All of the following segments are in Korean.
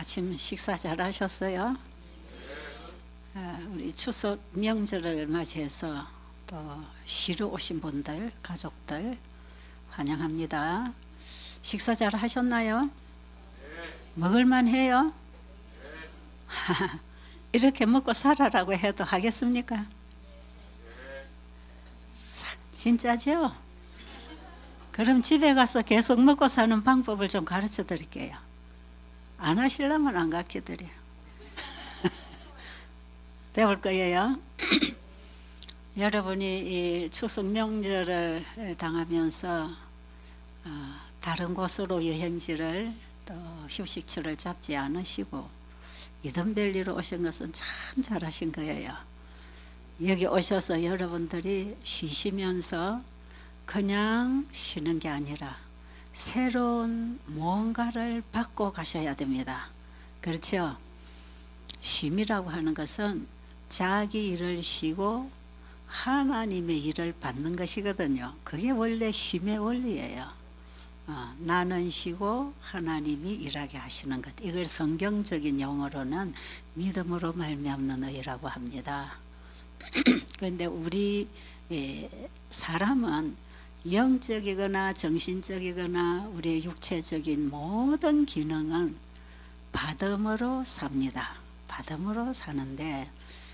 아침 식사 잘 하셨어요? 우리 추석 명절을 맞이해서 또 쉬러 오신 분들, 가족들 환영합니다. 식사 잘 하셨나요? 먹을만 해요? 이렇게 먹고 살아라고 해도 하겠습니까? 진짜죠? 그럼 집에 가서 계속 먹고 사는 방법을 좀 가르쳐 드릴게요. 안 하시려면 안 가르쳐 드려요. 배울 거예요. 여러분이 이 추석 명절을 당하면서 다른 곳으로 여행지를 또 휴식처를 잡지 않으시고 이든밸리로 오신 것은 참 잘하신 거예요. 여기 오셔서 여러분들이 쉬시면서 그냥 쉬는 게 아니라 새로운 뭔가를 받고 가셔야 됩니다. 그렇죠? 쉼이라고 하는 것은 자기 일을 쉬고 하나님의 일을 받는 것이거든요. 그게 원래 쉼의 원리예요. 나는 쉬고 하나님이 일하게 하시는 것. 이걸 성경적인 용어로는 믿음으로 말미암는 의라고 합니다. 그런데 우리 사람은 영적이거나 정신적이거나 우리의 육체적인 모든 기능은 받음으로 삽니다. 받음으로 사는데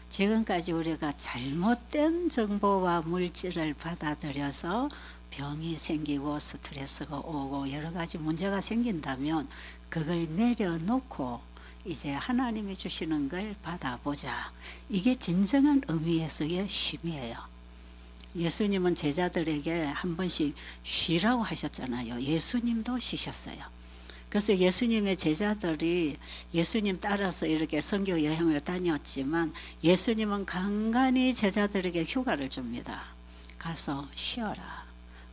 지금까지 우리가 잘못된 정보와 물질을 받아들여서 병이 생기고 스트레스가 오고 여러 가지 문제가 생긴다면 그걸 내려놓고 이제 하나님이 주시는 걸 받아보자. 이게 진정한 의미에서의 쉼이에요. 예수님은 제자들에게 한 번씩 쉬라고 하셨잖아요. 예수님도 쉬셨어요. 그래서 예수님의 제자들이 예수님 따라서 이렇게 선교 여행을 다녔지만 예수님은 간간히 제자들에게 휴가를 줍니다. 가서 쉬어라.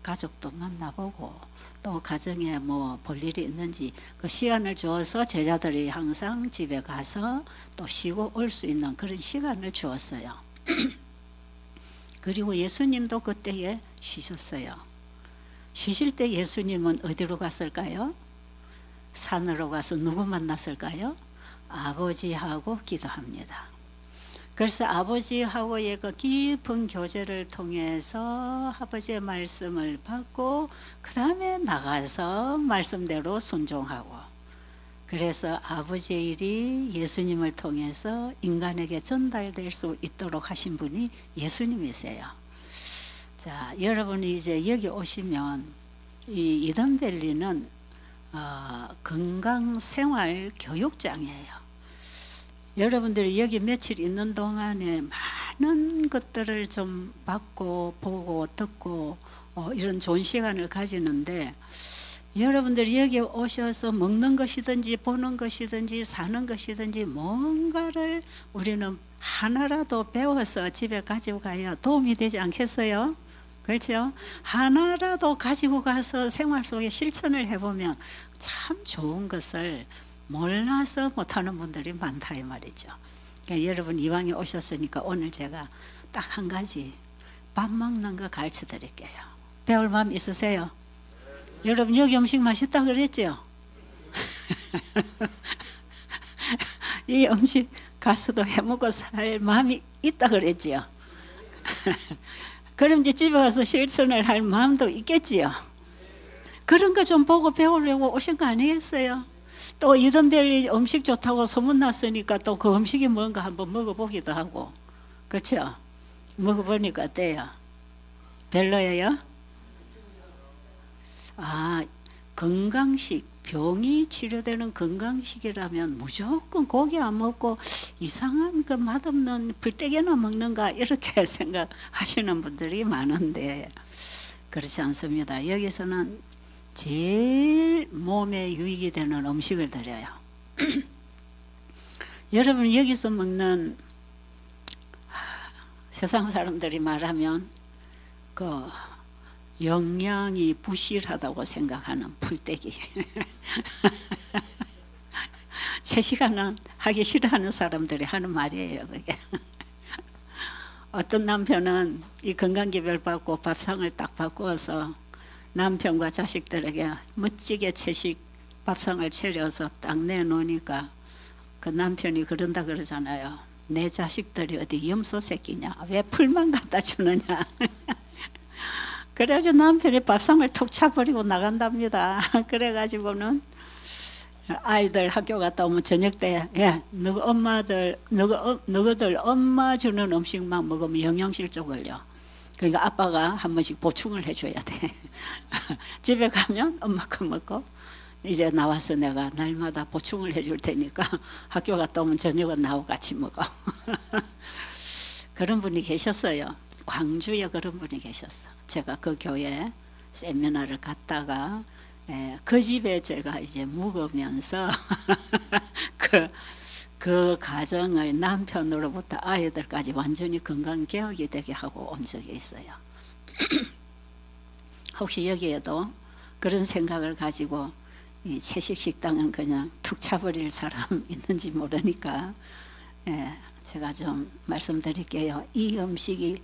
가족도 만나보고 또 가정에 뭐 볼 일이 있는지 그 시간을 주어서 제자들이 항상 집에 가서 또 쉬고 올 수 있는 그런 시간을 주었어요. 그리고 예수님도 그때에 쉬셨어요. 쉬실 때 예수님은 어디로 갔을까요? 산으로 가서 누구 만났을까요? 아버지하고 기도합니다. 그래서 아버지하고의 그 깊은 교제를 통해서 아버지의 말씀을 받고 그 다음에 나가서 말씀대로 순종하고 그래서 아버지의 일이 예수님을 통해서 인간에게 전달될 수 있도록 하신 분이 예수님이세요. 자, 여러분이 이제 여기 오시면 이 이든밸리는 건강생활 교육장이에요. 여러분들이 여기 며칠 있는 동안에 많은 것들을 좀 받고 보고 듣고 이런 좋은 시간을 가지는데 여러분들이 여기 오셔서 먹는 것이든지 보는 것이든지 사는 것이든지 뭔가를 우리는 하나라도 배워서 집에 가지고 가야 도움이 되지 않겠어요? 그렇죠? 하나라도 가지고 가서 생활 속에 실천을 해보면 참 좋은 것을 몰라서 못하는 분들이 많다 이 말이죠. 그러니까 여러분 이왕에 오셨으니까 오늘 제가 딱 한 가지 밥 먹는 거 가르쳐 드릴게요. 배울 마음 있으세요? 여러분 여기 음식 맛있다 그랬죠? 이 음식 가서도 해먹고 살 마음이 있다 그랬죠? 그럼 이제 집에 가서 실천을 할 마음도 있겠지요? 그런 거 좀 보고 배우려고 오신 거 아니겠어요? 또 이든밸리 음식 좋다고 소문났으니까 또 그 음식이 뭔가 한번 먹어보기도 하고 그렇죠? 먹어보니까 어때요? 별로예요? 건강식, 병이 치료되는 건강식이라면 무조건 고기 안 먹고 이상한 그 맛없는 불떼기나 먹는가 이렇게 생각하시는 분들이 많은데 그렇지 않습니다. 여기서는 제일 몸에 유익이 되는 음식을 드려요. 여러분 여기서 먹는 세상 사람들이 말하면 그 영양이 부실하다고 생각하는 풀떼기. 채식하는 하기 싫어하는 사람들이 하는 말이에요. 그게. 어떤 남편은 이 건강기별 받고 밥상을 딱 바꾸어서 남편과 자식들에게 멋지게 채식 밥상을 차려서 딱 내놓으니까 그 남편이 그런다 그러잖아요. 내 자식들이 어디 염소 새끼냐? 왜 풀만 갖다 주느냐? 그래가지고 남편이 밥상을 툭 차버리고 나간답니다. 그래가지고는 아이들 학교 갔다 오면 저녁 때, 야, 너희들 엄마 주는 음식만 먹으면 영양실조 걸려. 그러니까 아빠가 한 번씩 보충을 해줘야 돼. 집에 가면 엄마 거 먹고, 이제 나와서 내가 날마다 보충을 해줄 테니까 학교 갔다 오면 저녁은 나하고 같이 먹어. 그런 분이 계셨어요. 광주에 그런 분이 계셨어. 제가 그 교회 세미나를 갔다가 그 집에 제가 이제 묵으면서 그 가정을 남편으로부터 아이들까지 완전히 건강개혁이 되게 하고 온 적이 있어요. 혹시 여기에도 그런 생각을 가지고 이 채식식당은 그냥 툭 차버릴 사람 있는지 모르니까 제가 좀 말씀드릴게요. 이 음식이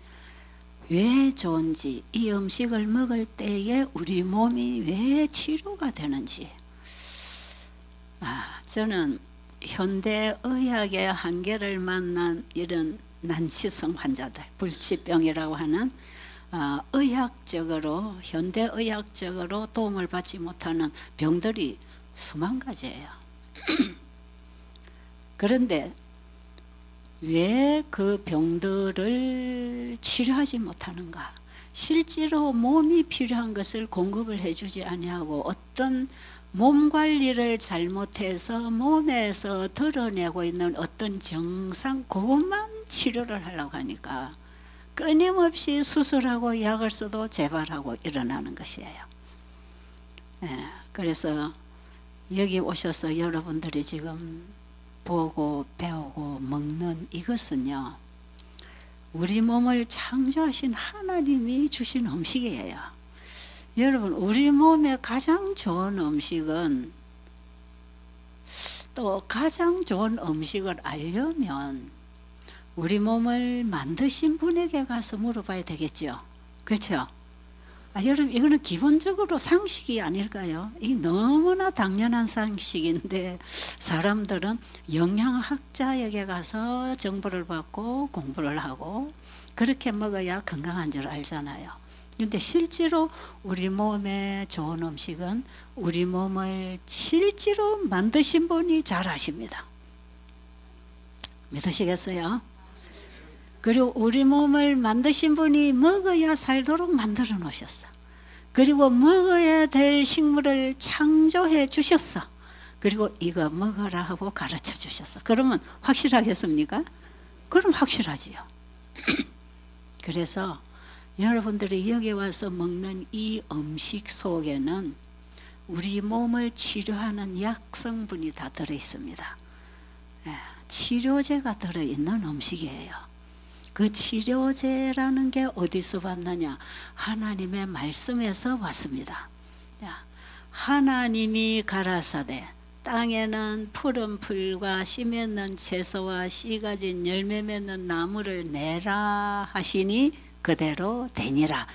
왜 좋은지, 이 음식을 먹을 때에 우리 몸이 왜 치료가 되는지. 저는 현대의학의 한계를 만난 이런 난치성 환자들, 불치병이라고 하는 의학적으로, 현대의학적으로 도움을 받지 못하는 병들이 수만 가지예요. 그런데 왜 그 병들을 치료하지 못하는가? 실제로 몸이 필요한 것을 공급을 해주지 아니하고 어떤 몸 관리를 잘못해서 몸에서 드러내고 있는 어떤 정상, 그것만 치료를 하려고 하니까 끊임없이 수술하고 약을 써도 재발하고 일어나는 것이에요. 그래서 여기 오셔서 여러분들이 지금 보고 배우고 먹는 이것은요, 우리 몸을 창조하신 하나님이 주신 음식이에요. 여러분, 우리 몸에 가장 좋은 음식은, 또 가장 좋은 음식을 알려면 우리 몸을 만드신 분에게 가서 물어봐야 되겠죠. 그렇죠? 여러분, 이거는 기본적으로 상식이 아닐까요? 이게 너무나 당연한 상식인데 사람들은 영양학자에게 가서 정보를 받고 공부를 하고 그렇게 먹어야 건강한 줄 알잖아요. 근데 실제로 우리 몸에 좋은 음식은 우리 몸을 실제로 만드신 분이 잘 아십니다. 믿으시겠어요? 그리고 우리 몸을 만드신 분이 먹어야 살도록 만들어 놓으셨어. 그리고 먹어야 될 식물을 창조해 주셨어. 그리고 이거 먹어라 하고 가르쳐 주셨어. 그러면 확실하겠습니까? 그럼 확실하지요. 그래서 여러분들이 여기 와서 먹는 이 음식 속에는 우리 몸을 치료하는 약성분이 다 들어있습니다. 치료제가 들어있는 음식이에요. 그 치료제라는 게 어디서 왔느냐? 하나님의 말씀에서 왔습니다. 하나님이 가라사대 땅에는 푸른 풀과 씨 맺는 채소와 씨 가진 열매 맺는 나무를 내라 하시니 그대로 되니라.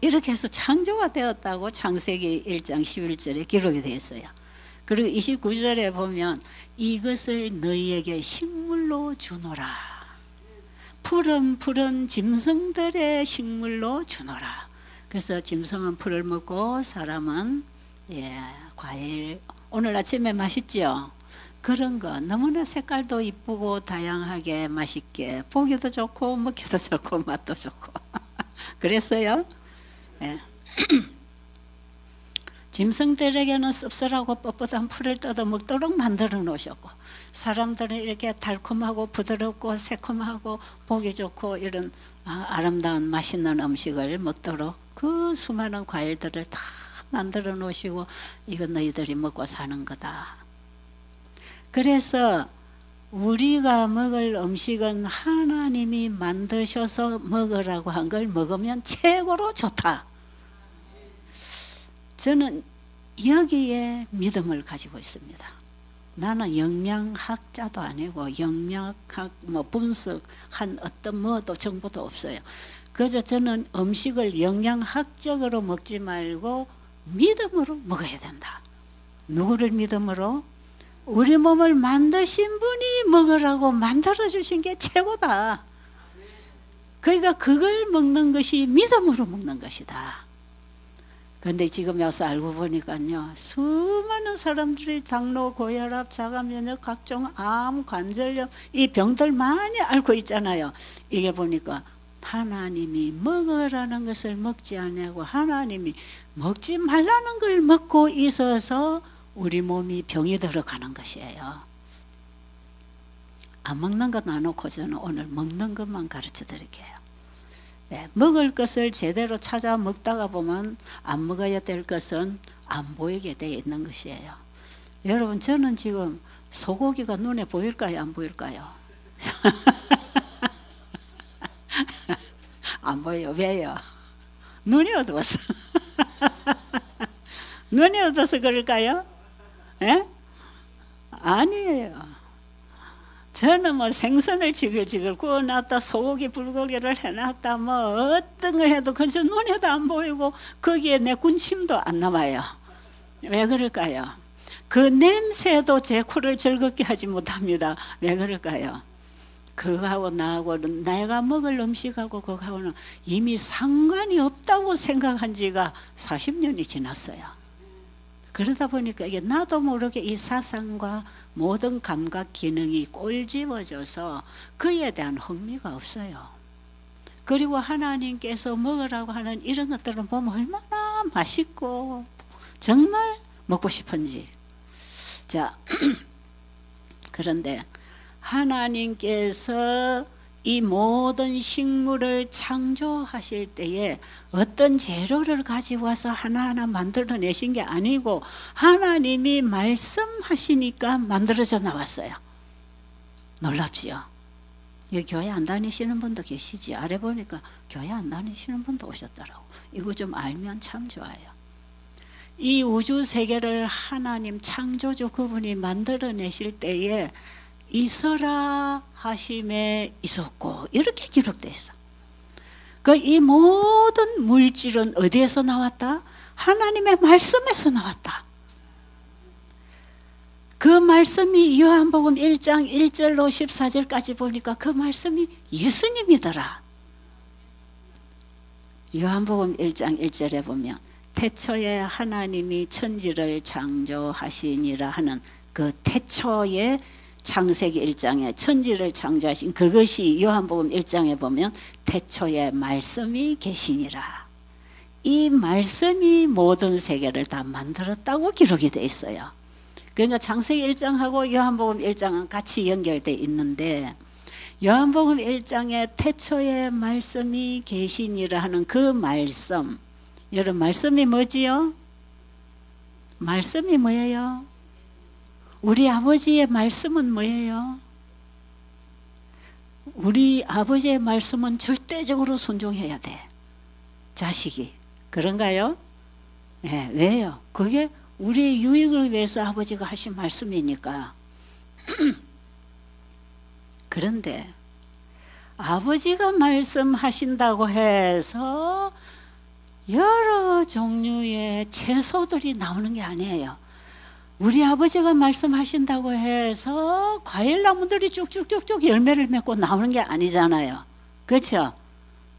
이렇게 해서 창조가 되었다고 창세기 1장 11절에 기록이 되어 있어요. 그리고 29절에 보면 이것을 너희에게 식물로 주노라. 푸른 짐승들의 식물로 주노라. 그래서 짐승은 풀을 먹고 사람은 과일. 오늘 아침에 맛있죠? 그런 거 너무나 색깔도 이쁘고 다양하게 맛있게 보기도 좋고 먹기도 좋고 맛도 좋고 그랬어요. 짐승들에게는 씁쓸하고 뻣뻣한 풀을 뜯어 먹도록 만들어 놓으셨고 사람들은 이렇게 달콤하고 부드럽고 새콤하고 보기 좋고 이런 아름다운 맛있는 음식을 먹도록 그 수많은 과일들을 다 만들어 놓으시고 이건 너희들이 먹고 사는 거다. 그래서 우리가 먹을 음식은 하나님이 만드셔서 먹으라고 한 걸 먹으면 최고로 좋다. 저는 여기에 믿음을 가지고 있습니다. 나는 영양학자도 아니고 영양학 분석한 어떤 뭐도 정보도 없어요. 그저 저는 음식을 영양학적으로 먹지 말고 믿음으로 먹어야 된다. 누구를 믿음으로? 우리 몸을 만드신 분이 먹으라고 만들어주신 게 최고다. 그러니까 그걸 먹는 것이 믿음으로 먹는 것이다. 그런데 지금 여기서 알고 보니까요, 수많은 사람들이 당뇨, 고혈압, 자가면역, 각종 암, 관절염 이 병들 많이 앓고 있잖아요. 이게 보니까 하나님이 먹으라는 것을 먹지 않고 하나님이 먹지 말라는 걸 먹고 있어서 우리 몸이 병이 들어가는 것이에요. 안 먹는 것 놔놓고 저는 오늘 먹는 것만 가르쳐 드릴게요. 네, 먹을 것을 제대로 찾아 먹다가 보면 안 먹어야 될 것은 안 보이게 되어 있는 것이에요. 여러분, 저는 지금 소고기가 눈에 보일까요? 안 보일까요? 안 보여요. 왜요? 눈이 어두워서. 눈이 어두워서 그럴까요? 예? 아니에요. 저는 뭐 생선을 지글지글 구워놨다, 소고기 불고기를 해놨다, 뭐 어떤 걸 해도 그저 눈에도 안 보이고 거기에 내 군침도 안 남아요. 왜 그럴까요? 그 냄새도 제 코를 즐겁게 하지 못합니다. 왜 그럴까요? 그거하고 나하고 내가 먹을 음식하고 그거하고는 이미 상관이 없다고 생각한 지가 40년이 지났어요. 그러다 보니까 이게 나도 모르게 이 사상과 모든 감각 기능이 꼴집어져서 그에 대한 흥미가 없어요. 그리고 하나님께서 먹으라고 하는 이런 것들은 보면 얼마나 맛있고 정말 먹고 싶은지. 자, 그런데 하나님께서 이 모든 식물을 창조하실 때에 어떤 재료를 가지고 와서 하나하나 만들어내신 게 아니고 하나님이 말씀하시니까 만들어져 나왔어요. 놀랍지요? 여기 교회 안 다니시는 분도 계시지. 아래 보니까 교회 안 다니시는 분도 오셨더라고. 이거 좀 알면 참 좋아요. 이 우주 세계를 하나님 창조주 그분이 만들어내실 때에 있어라 하심에 있었고 이렇게 기록되어 있어. 그 이 모든 물질은 어디에서 나왔다? 하나님의 말씀에서 나왔다. 그 말씀이 요한복음 1장 1절로 14절까지 보니까 그 말씀이 예수님이더라. 요한복음 1장 1절에 보면 태초에 하나님이 천지를 창조하시니라 하는 그 태초에 창세기 1장에 천지를 창조하신 그것이 요한복음 1장에 보면 태초에 말씀이 계시니라. 이 말씀이 모든 세계를 다 만들었다고 기록이 되어 있어요. 그러니까 창세기 1장하고 요한복음 1장은 같이 연결되어 있는데 요한복음 1장에 태초에 말씀이 계시니라 하는 그 말씀, 여러분 말씀이 뭐지요? 말씀이 뭐예요? 우리 아버지의 말씀은 뭐예요? 우리 아버지의 말씀은 절대적으로 순종해야 돼. 자식이. 그런가요? 네, 왜요? 그게 우리의 유익을 위해서 아버지가 하신 말씀이니까. 그런데 아버지가 말씀하신다고 해서 여러 종류의 채소들이 나오는 게 아니에요. 우리 아버지가 말씀하신다고 해서 과일나무들이 쭉쭉쭉쭉 열매를 맺고 나오는 게 아니잖아요. 그렇죠?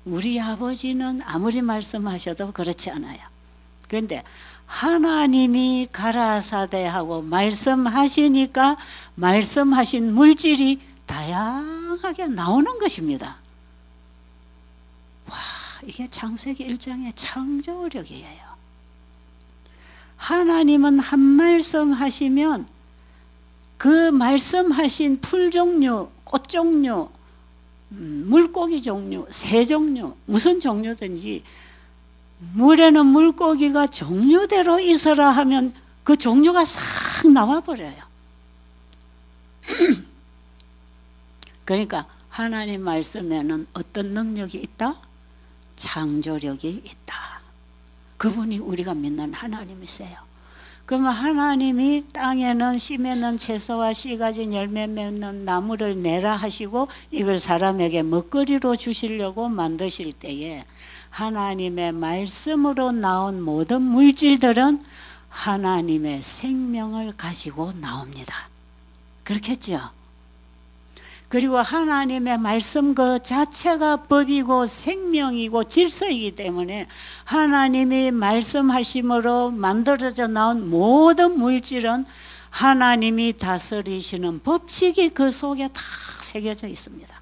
우리 아버지는 아무리 말씀하셔도 그렇지 않아요. 그런데 하나님이 가라사대하고 말씀하시니까 말씀하신 물질이 다양하게 나오는 것입니다. 와, 이게 창세기 1장의 창조력이에요. 하나님은 한 말씀 하시면 그 말씀하신 풀 종류, 꽃 종류, 물고기 종류, 새 종류, 무슨 종류든지 물에는 물고기가 종류대로 있어라 하면 그 종류가 싹 나와버려요. 그러니까 하나님 말씀에는 어떤 능력이 있다? 창조력이 있다. 그분이 우리가 믿는 하나님이세요. 그러면 하나님이 땅에는 씨 맺는 채소와 씨 가진 열매 맺는 나무를 내라 하시고 이걸 사람에게 먹거리로 주시려고 만드실 때에 하나님의 말씀으로 나온 모든 물질들은 하나님의 생명을 가지고 나옵니다. 그렇겠죠. 그리고 하나님의 말씀 그 자체가 법이고 생명이고 질서이기 때문에 하나님이 말씀하심으로 만들어져 나온 모든 물질은 하나님이 다스리시는 법칙이 그 속에 다 새겨져 있습니다.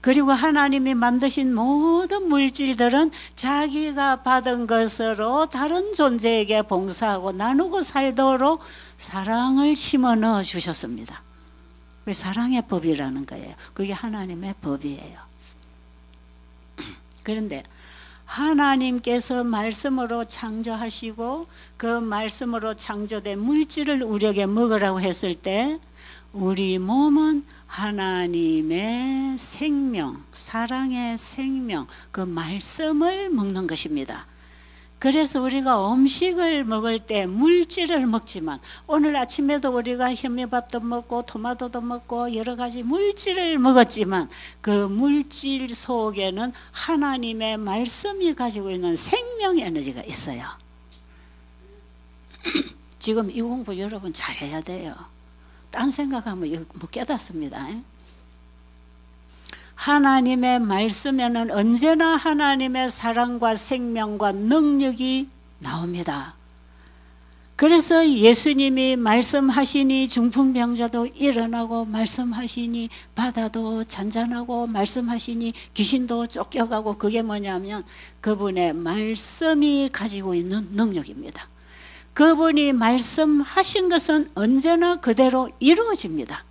그리고 하나님이 만드신 모든 물질들은 자기가 받은 것으로 다른 존재에게 봉사하고 나누고 살도록 사랑을 심어 넣어 주셨습니다. 그 사랑의 법이라는 거예요. 그게 하나님의 법이에요. 그런데 하나님께서 말씀으로 창조하시고 그 말씀으로 창조된 물질을 우리에게 먹으라고 했을 때 우리 몸은 하나님의 생명, 사랑의 생명, 그 말씀을 먹는 것입니다. 그래서 우리가 음식을 먹을 때 물질을 먹지만 오늘 아침에도 우리가 현미밥도 먹고 토마토도 먹고 여러 가지 물질을 먹었지만 그 물질 속에는 하나님의 말씀이 가지고 있는 생명 에너지가 있어요. 지금 이 공부 여러분 잘해야 돼요. 딴 생각하면 못 깨닫습니다. 하나님의 말씀에는 언제나 하나님의 사랑과 생명과 능력이 나옵니다. 그래서 예수님이 말씀하시니 중풍병자도 일어나고 말씀하시니 바다도 잔잔하고 말씀하시니 귀신도 쫓겨가고 그게 뭐냐면 그분의 말씀이 가지고 있는 능력입니다. 그분이 말씀하신 것은 언제나 그대로 이루어집니다.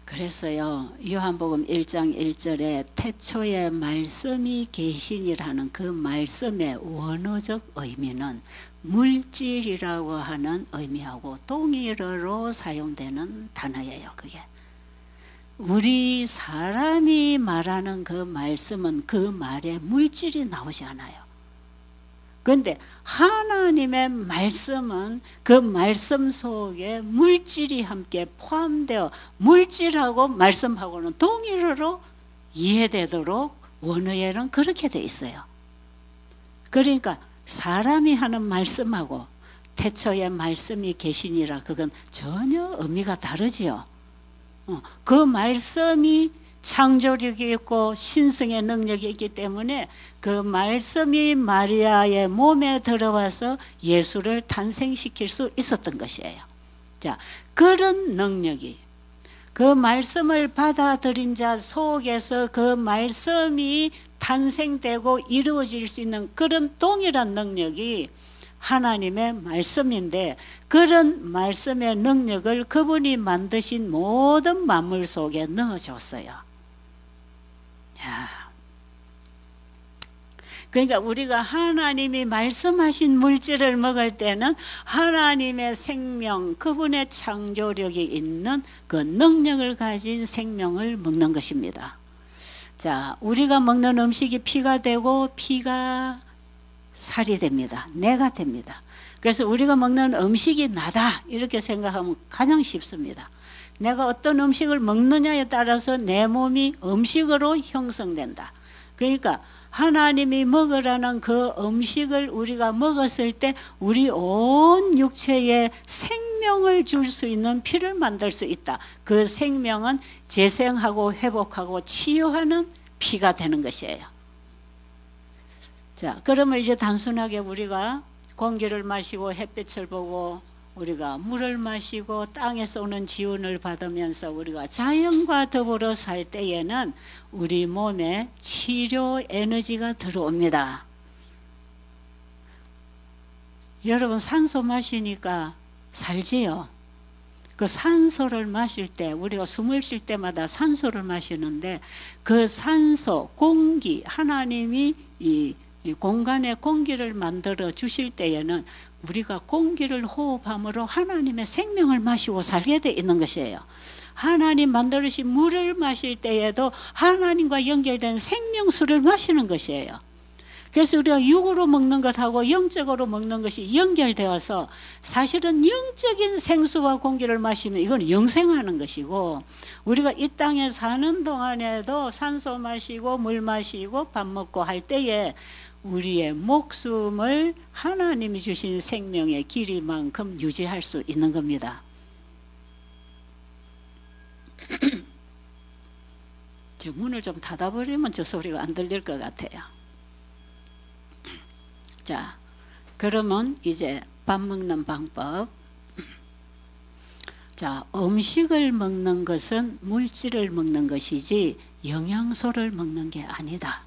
그래서요 요한복음 1장 1절에 태초에 말씀이 계시니라는 그 말씀의 원어적 의미는 물질이라고 하는 의미하고 동일어로 사용되는 단어예요. 그게 우리 사람이 말하는 그 말씀은 그 말에 물질이 나오지 않아요. 그런데 하나님의 말씀은 그 말씀 속에 물질이 함께 포함되어 물질하고 말씀하고는 동일어로 이해되도록 원어에는 그렇게 돼 있어요. 그러니까 사람이 하는 말씀하고 태초에 말씀이 계시니라 그건 전혀 의미가 다르지요. 그 말씀이 창조력이 있고 신성의 능력이 있기 때문에 그 말씀이 마리아의 몸에 들어와서 예수를 탄생시킬 수 있었던 것이에요. 자, 그런 능력이 그 말씀을 받아들인 자 속에서 그 말씀이 탄생되고 이루어질 수 있는 그런 동일한 능력이 하나님의 말씀인데 그런 말씀의 능력을 그분이 만드신 모든 만물 속에 넣어줬어요. 그러니까 우리가 하나님이 말씀하신 물질을 먹을 때는 하나님의 생명, 그분의 창조력이 있는 그 능력을 가진 생명을 먹는 것입니다. 자, 우리가 먹는 음식이 피가 되고 피가 살이 됩니다. 뇌가 됩니다. 그래서 우리가 먹는 음식이 나다 이렇게 생각하면 가장 쉽습니다. 내가 어떤 음식을 먹느냐에 따라서 내 몸이 음식으로 형성된다. 그러니까 하나님이 먹으라는 그 음식을 우리가 먹었을 때 우리 온 육체에 생명을 줄 수 있는 피를 만들 수 있다. 그 생명은 재생하고 회복하고 치유하는 피가 되는 것이에요. 자, 그러면 이제 단순하게 우리가 공기를 마시고 햇빛을 보고 우리가 물을 마시고 땅에서 오는 지원을 받으면서 우리가 자연과 더불어 살 때에는 우리 몸에 치료 에너지가 들어옵니다. 여러분 산소 마시니까 살지요. 그 산소를 마실 때 우리가 숨을 쉴 때마다 산소를 마시는데 그 산소, 공기, 하나님이 이 공간에 공기를 만들어 주실 때에는 우리가 공기를 호흡함으로 하나님의 생명을 마시고 살게 돼 있는 것이에요. 하나님 만들으신 물을 마실 때에도 하나님과 연결된 생명수를 마시는 것이에요. 그래서 우리가 육으로 먹는 것하고 영적으로 먹는 것이 연결되어서 사실은 영적인 생수와 공기를 마시면 이건 영생하는 것이고 우리가 이 땅에 사는 동안에도 산소 마시고 물 마시고 밥 먹고 할 때에 우리의 목숨을 하나님이 주신 생명의 길이만큼 유지할 수 있는 겁니다. 저 문을 좀 닫아버리면 저 소리가 안 들릴 것 같아요. 자, 그러면 이제 밥 먹는 방법. 자, 음식을 먹는 것은 물질을 먹는 것이지 영양소를 먹는 게 아니다.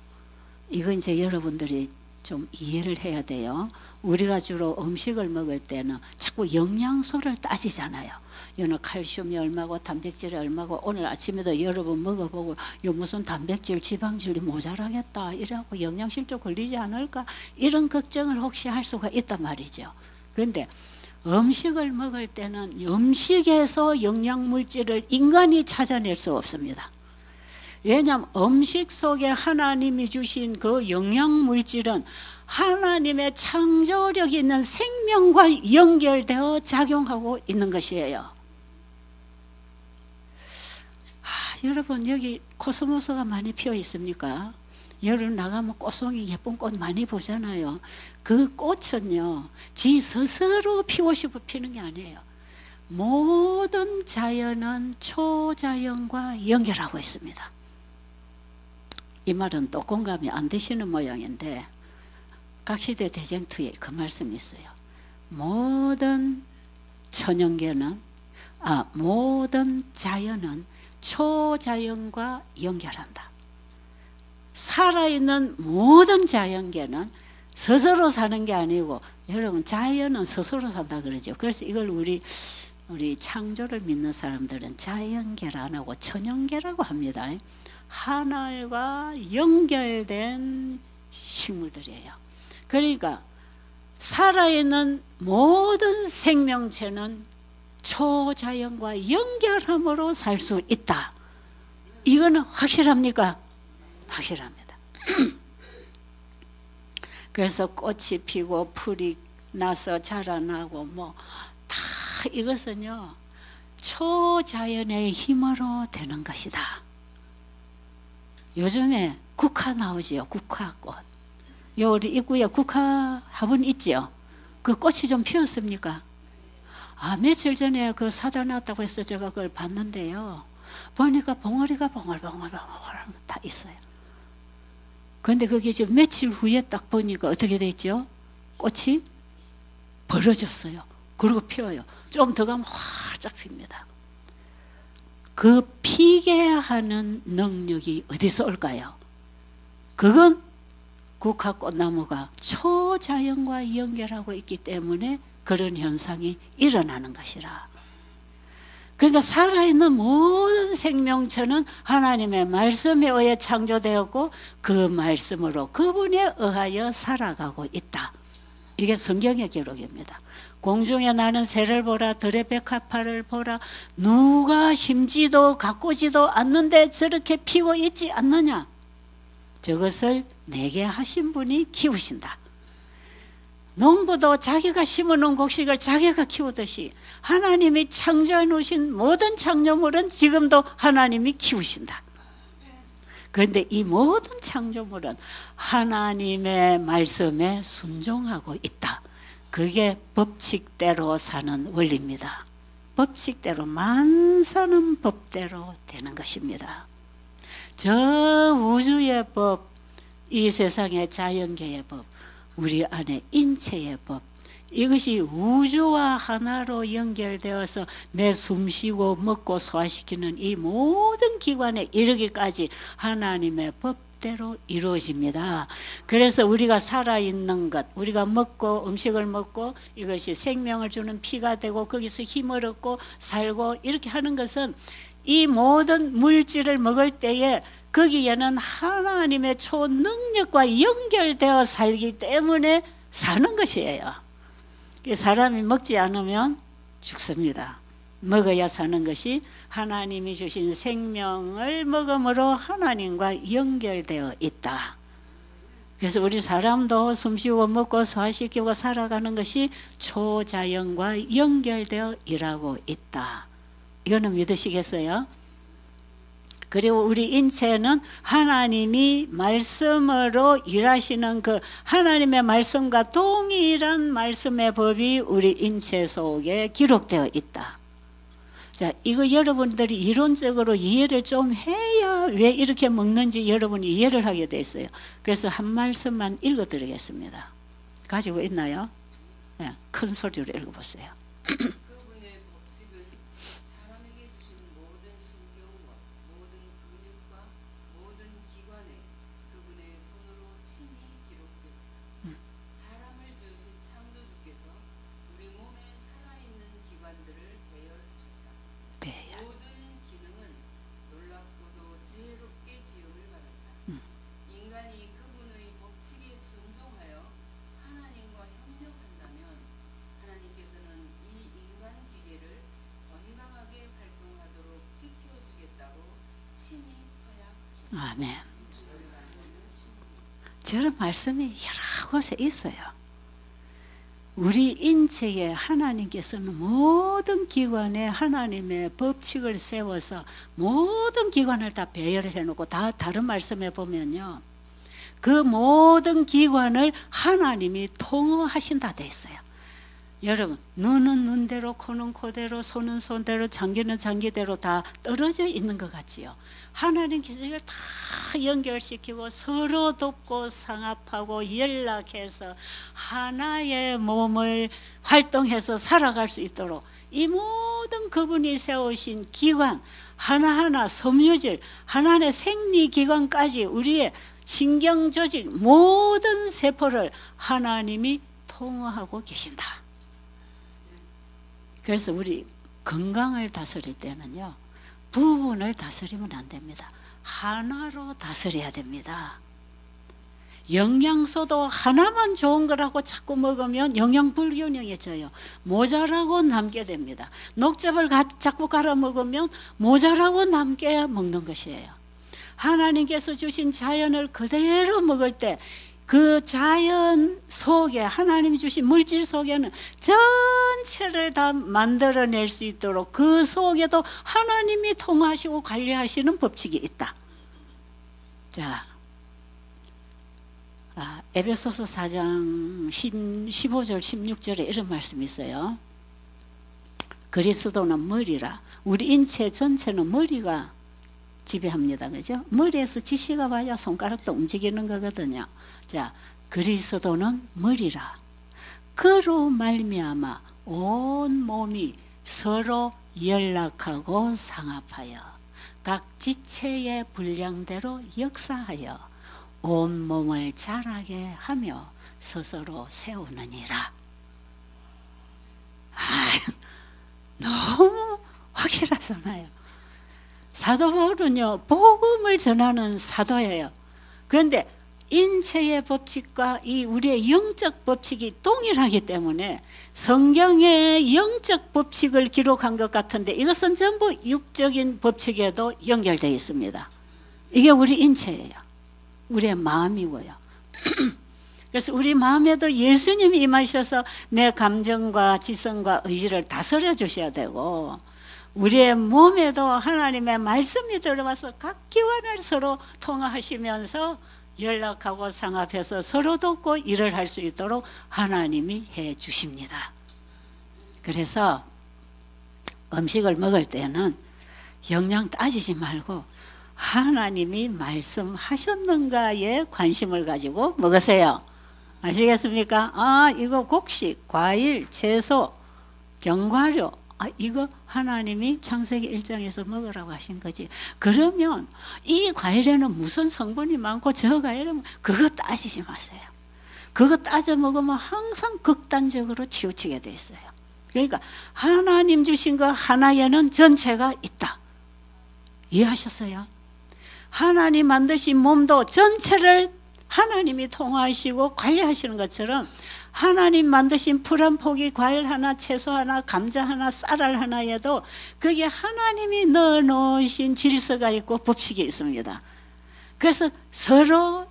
이거 이제 여러분들이 좀 이해를 해야 돼요. 우리가 주로 음식을 먹을 때는 자꾸 영양소를 따지잖아요. 여는 칼슘이 얼마고 단백질이 얼마고, 오늘 아침에도 여러분 먹어보고 요 무슨 단백질 지방질이 모자라겠다 이래갖고 영양실조 걸리지 않을까 이런 걱정을 혹시 할 수가 있단 말이죠. 그런데 음식을 먹을 때는 음식에서 영양물질을 인간이 찾아낼 수 없습니다. 왜냐하면 음식 속에 하나님이 주신 그 영양물질은 하나님의 창조력 있는 생명과 연결되어 작용하고 있는 것이에요. 여러분 여기 코스모스가 많이 피어 있습니까? 여름 나가면 꽃송이 예쁜 꽃 많이 보잖아요. 그 꽃은요, 지 스스로 피고 싶어 피는 게 아니에요. 모든 자연은 초자연과 연결하고 있습니다. 이 말은 또 공감이 안 되시는 모양인데 각시대 대쟁투에 그 말씀이 있어요. 모든 천연계는 모든 자연은 초자연과 연결한다. 살아있는 모든 자연계는 스스로 사는 게 아니고, 여러분 자연은 스스로 산다 그러죠. 그래서 이걸 우리 창조를 믿는 사람들은 자연계를 안 하고 천연계라고 합니다. 하늘과 연결된 식물들이에요. 그러니까 살아있는 모든 생명체는 초자연과 연결함으로 살 수 있다. 이거는 확실합니까? 확실합니다. 그래서 꽃이 피고 풀이 나서 자라나고 뭐 다 이것은요 초자연의 힘으로 되는 것이다. 요즘에 국화 나오지요. 국화꽃. 요 우리 입구에 국화 화분 있지요. 그 꽃이 좀 피었습니까? 며칠 전에 그 사다 놨다고 해서 제가 그걸 봤는데요. 보니까 봉오리가 봉글봉글 다 있어요. 그런데 그게 지금 며칠 후에 딱 보니까 어떻게 됐죠? 꽃이 벌어졌어요. 그리고 피어요. 좀 더 가면 활짝 핍니다. 그 피게 하는 능력이 어디서 올까요? 그건 국화꽃나무가 초자연과 연결하고 있기 때문에 그런 현상이 일어나는 것이라. 그러니까 살아있는 모든 생명체는 하나님의 말씀에 의해 창조되었고 그 말씀으로 그분에 의하여 살아가고 있다. 이게 성경의 기록입니다. 공중에 나는 새를 보라, 들의 백합화를 보라. 누가 심지도 가꾸지도 않는데 저렇게 피고 있지 않느냐? 저것을 내게 하신 분이 키우신다. 농부도 자기가 심어놓은 곡식을 자기가 키우듯이 하나님이 창조해 놓으신 모든 창조물은 지금도 하나님이 키우신다. 그런데 이 모든 창조물은 하나님의 말씀에 순종하고 있다. 그게 법칙대로 사는 원리입니다. 법칙대로 만사는 법대로 되는 것입니다. 저 우주의 법, 이 세상의 자연계의 법, 우리 안에 인체의 법, 이것이 우주와 하나로 연결되어서 내 숨쉬고 먹고 소화시키는 이 모든 기관에 이르기까지 하나님의 법대로 이루어집니다. 그래서 우리가 살아있는 것, 우리가 먹고 음식을 먹고 이것이 생명을 주는 피가 되고 거기서 힘을 얻고 살고 이렇게 하는 것은 이 모든 물질을 먹을 때에 거기에는 하나님의 초능력과 연결되어 살기 때문에 사는 것이에요. 사람이 먹지 않으면 죽습니다. 먹어야 사는 것이 하나님이 주신 생명을 먹음으로 하나님과 연결되어 있다. 그래서 우리 사람도 숨쉬고 먹고 소화시키고 살아가는 것이 초자연과 연결되어 일하고 있다. 이거는 믿으시겠어요? 그리고 우리 인체는 하나님이 말씀으로 일하시는 그 하나님의 말씀과 동일한 말씀의 법이 우리 인체 속에 기록되어 있다. 자, 이거 여러분들이 이론적으로 이해를 좀 해야 왜 이렇게 먹는지 여러분이 이해를 하게 돼 있어요. 그래서 한 말씀만 읽어 드리겠습니다. 가지고 있나요? 네, 큰 소리로 읽어보세요. 그분의 법칙은 사람에게 주신 모든 신경과 모든 근육과 모든 기관에 그분의 손으로 친히 기록되었다. 사람을 지으신 창조주께서 우리 몸에 살아있는 기관들을 배열하셨다. 모든 기능은 놀랍고도 지혜롭게 지음을 받았다. 인간이 그분의 법칙에 순종하여 하나님과 협력한다면 하나님께서는 이 인간 기계를 건강하게 활동하도록 지켜주겠다고 친히 서약하셨다. 아멘. 저런 말씀이 여러 곳에 있어요. 우리 인체에 하나님께서는 모든 기관에 하나님의 법칙을 세워서 모든 기관을 다 배열을 해놓고 다른 말씀에 보면요. 그 모든 기관을 하나님이 통호하신다 돼 있어요. 여러분, 눈은 눈대로, 코는 코대로, 손은 손대로, 장기는 장기대로 다 떨어져 있는 것 같지요. 하나님께서 이걸 다 연결시키고 서로 돕고 상합하고 연락해서 하나의 몸을 활동해서 살아갈 수 있도록 이 모든 그분이 세우신 기관 하나하나 섬유질, 하나의 생리기관까지 우리의 신경조직 모든 세포를 하나님이 통화하고 계신다. 그래서 우리 건강을 다스릴 때는요, 부분을 다스리면 안 됩니다. 하나로 다스려야 됩니다. 영양소도 하나만 좋은 거라고 자꾸 먹으면 영양 불균형해져요. 모자라고 남게 됩니다. 녹즙을 자꾸 갈아 먹으면 모자라고 남게 먹는 것이에요. 하나님께서 주신 자연을 그대로 먹을 때 그 자연 속에 하나님이 주신 물질 속에는 전체를 다 만들어낼 수 있도록 그 속에도 하나님이 통하시고 관리하시는 법칙이 있다. 자, 에베소서 4장 15절 16절에 이런 말씀이 있어요. 그리스도는 머리라. 우리 인체 전체는 머리가 지배합니다. 그죠? 머리에서 지시가 와야 손가락도 움직이는 거거든요. 자, 그리스도는 머리라. 그로 말미암아 온 몸이 서로 연락하고 상합하여 각 지체의 분량대로 역사하여 온 몸을 자라게 하며 스스로 세우느니라. 너무 확실하잖아요. 사도 바울은요, 복음을 전하는 사도예요. 그런데 인체의 법칙과 이 우리의 영적 법칙이 동일하기 때문에 성경의 영적 법칙을 기록한 것 같은데 이것은 전부 육적인 법칙에도 연결되어 있습니다. 이게 우리 인체예요. 우리의 마음이고요. 그래서 우리 마음에도 예수님이 임하셔서 내 감정과 지성과 의지를 다스려 주셔야 되고, 우리의 몸에도 하나님의 말씀이 들어와서 각 기관을 서로 통화하시면서 연락하고 상합해서 서로 돕고 일을 할 수 있도록 하나님이 해 주십니다. 그래서 음식을 먹을 때는 영양 따지지 말고 하나님이 말씀하셨는가에 관심을 가지고 먹으세요. 아시겠습니까? 이거 곡식, 과일, 채소, 견과류, 이거 하나님이 창세기 1장에서 먹으라고 하신 거지. 그러면 이 과일에는 무슨 성분이 많고 저 과일은 그거 따지지 마세요. 그거 따져 먹으면 항상 극단적으로 치우치게 돼 있어요. 그러니까 하나님 주신 거 하나에는 전체가 있다. 이해하셨어요? 하나님 만드신 몸도 전체를 하나님이 통화하시고 관리하시는 것처럼 하나님 만드신 풀 한 포기, 과일 하나, 채소 하나, 감자 하나, 쌀알 하나에도 그게 하나님이 넣어놓으신 질서가 있고 법칙이 있습니다. 그래서 서로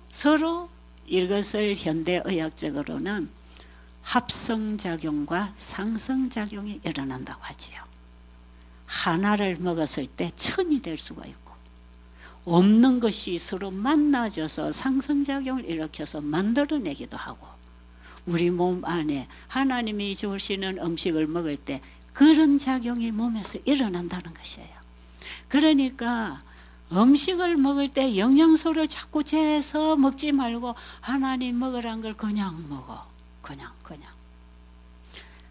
이것을 현대의학적으로는 합성작용과 상성작용이 일어난다고 하지요. 하나를 먹었을 때 천이 될 수가 있고 없는 것이 서로 만나져서 상승작용을 일으켜서 만들어내기도 하고, 우리 몸 안에 하나님이 주시는 음식을 먹을 때 그런 작용이 몸에서 일어난다는 것이에요. 그러니까 음식을 먹을 때 영양소를 자꾸 재서 먹지 말고 하나님 먹으란 걸 그냥 먹어. 그냥.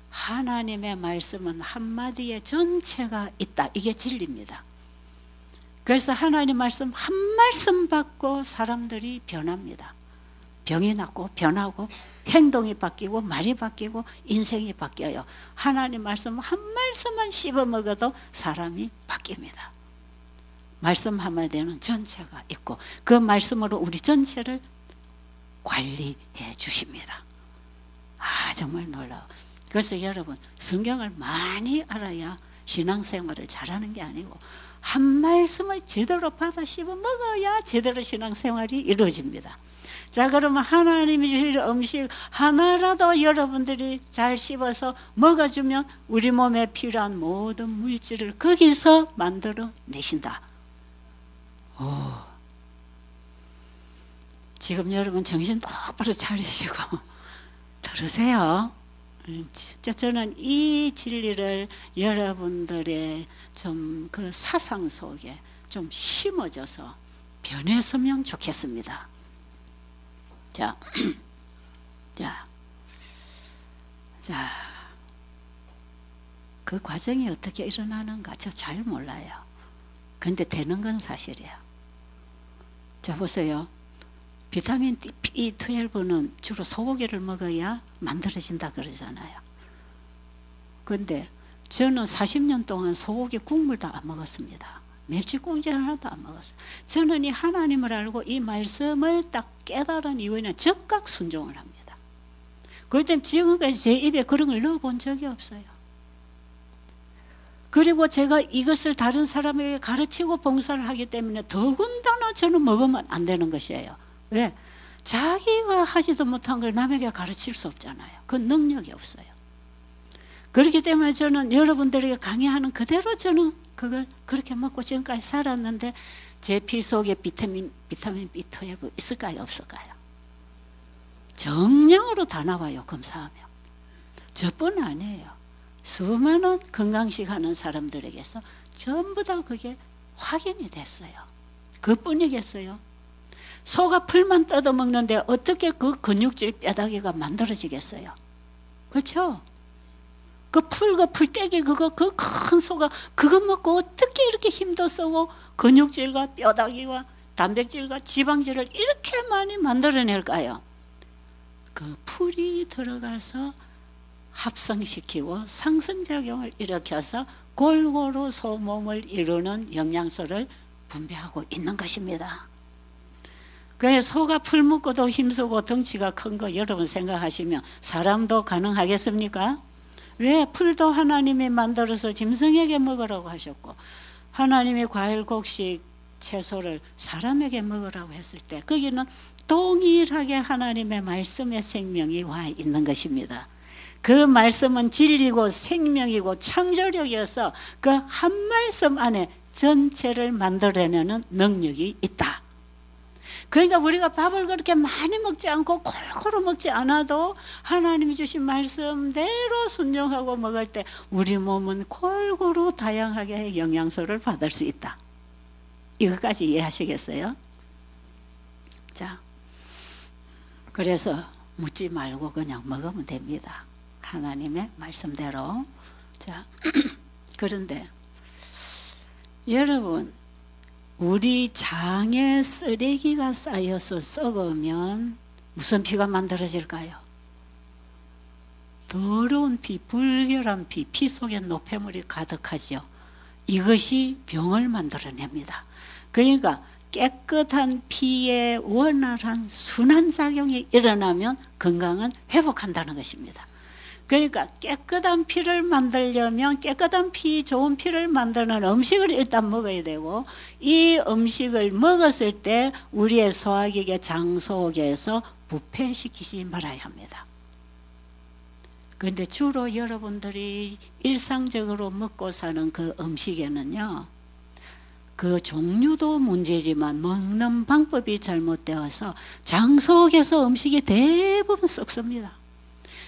하나님의 말씀은 한마디에 전체가 있다. 이게 진리입니다. 그래서 하나님 말씀 한 말씀 받고 사람들이 변합니다. 병이 낫고 변하고 행동이 바뀌고 말이 바뀌고 인생이 바뀌어요. 하나님 말씀 한 말씀만 씹어 먹어도 사람이 바뀝니다. 말씀 한마디에는 전체가 있고 그 말씀으로 우리 전체를 관리해 주십니다. 정말 놀라워. 그래서 여러분, 성경을 많이 알아야 신앙생활을 잘하는 게 아니고 한 말씀을 제대로 받아 씹어 먹어야 제대로 신앙생활이 이루어집니다. 자, 그러면 하나님이 주실 음식 하나라도 여러분들이 잘 씹어서 먹어주면 우리 몸에 필요한 모든 물질을 거기서 만들어 내신다. 지금 여러분 정신 똑바로 차리시고 들으세요. 진짜 저는 이 진리를 여러분들의 좀 그 사상 속에 좀 심어져서 변했으면 좋겠습니다. 자, 그 과정이 어떻게 일어나는가 저 잘 몰라요. 근데 되는 건 사실이에요. 자, 보세요. 비타민 B12는 주로 소고기를 먹어야 만들어진다 그러잖아요. 근데 저는 40년 동안 소고기 국물도 안 먹었습니다. 멸치국지 하나도 안 먹었어요. 저는 이 하나님을 알고 이 말씀을 딱 깨달은 이후에는 즉각 순종을 합니다. 그렇기 때문에 지금까지 제 입에 그런 걸 넣어본 적이 없어요. 그리고 제가 이것을 다른 사람에게 가르치고 봉사를 하기 때문에 더군다나 저는 먹으면 안 되는 것이에요. 왜? 자기가 하지도 못한 걸 남에게 가르칠 수 없잖아요. 그 능력이 없어요. 그렇기 때문에 저는 여러분들에게 강의하는 그대로 저는 그걸 그렇게 먹고 지금까지 살았는데 제 피 속에 비타민 B12 있을까요? 없을까요? 정량으로 다 나와요. 검사하면. 저뿐 아니에요. 수많은 건강식 하는 사람들에게서 전부 다 그게 확인이 됐어요. 그뿐이겠어요? 소가 풀만 뜯어 먹는데 어떻게 그 근육질 뼈다귀가 만들어지겠어요? 그렇죠? 그 풀떼기 그 큰 소가 그거 먹고 어떻게 이렇게 힘도 쓰고 근육질과 뼈다귀와 단백질과 지방질을 이렇게 많이 만들어낼까요? 그 풀이 들어가서 합성시키고 상승작용을 일으켜서 골고루 소몸을 이루는 영양소를 분비하고 있는 것입니다. 그래서 소가 풀 먹고도 힘쓰고 덩치가 큰 거 여러분 생각하시면 사람도 가능하겠습니까? 왜? 풀도 하나님이 만들어서 짐승에게 먹으라고 하셨고 하나님이 과일, 곡식, 채소를 사람에게 먹으라고 했을 때 거기는 동일하게 하나님의 말씀의 생명이 와 있는 것입니다. 그 말씀은 진리고 생명이고 창조력이어서 그 한 말씀 안에 전체를 만들어내는 능력이 있다. 그러니까 우리가 밥을 그렇게 많이 먹지 않고 골고루 먹지 않아도 하나님이 주신 말씀대로 순종하고 먹을 때 우리 몸은 골고루 다양하게 영양소를 받을 수 있다. 이것까지 이해하시겠어요? 자, 그래서 묻지 말고 그냥 먹으면 됩니다. 하나님의 말씀대로. 자, 그런데 여러분, 우리 장에 쓰레기가 쌓여서 썩으면 무슨 피가 만들어질까요? 더러운 피, 불결한 피, 피 속에 노폐물이 가득하죠. 이것이 병을 만들어냅니다. 그러니까 깨끗한 피의 원활한 순환작용이 일어나면 건강은 회복한다는 것입니다. 그러니까 깨끗한 피를 만들려면 깨끗한 피, 좋은 피를 만드는 음식을 일단 먹어야 되고 이 음식을 먹었을 때 우리의 소화기계 장 속에서 부패시키지 말아야 합니다. 그런데 주로 여러분들이 일상적으로 먹고 사는 그 음식에는요, 그 종류도 문제지만 먹는 방법이 잘못되어서 장 속에서 음식이 대부분 썩습니다.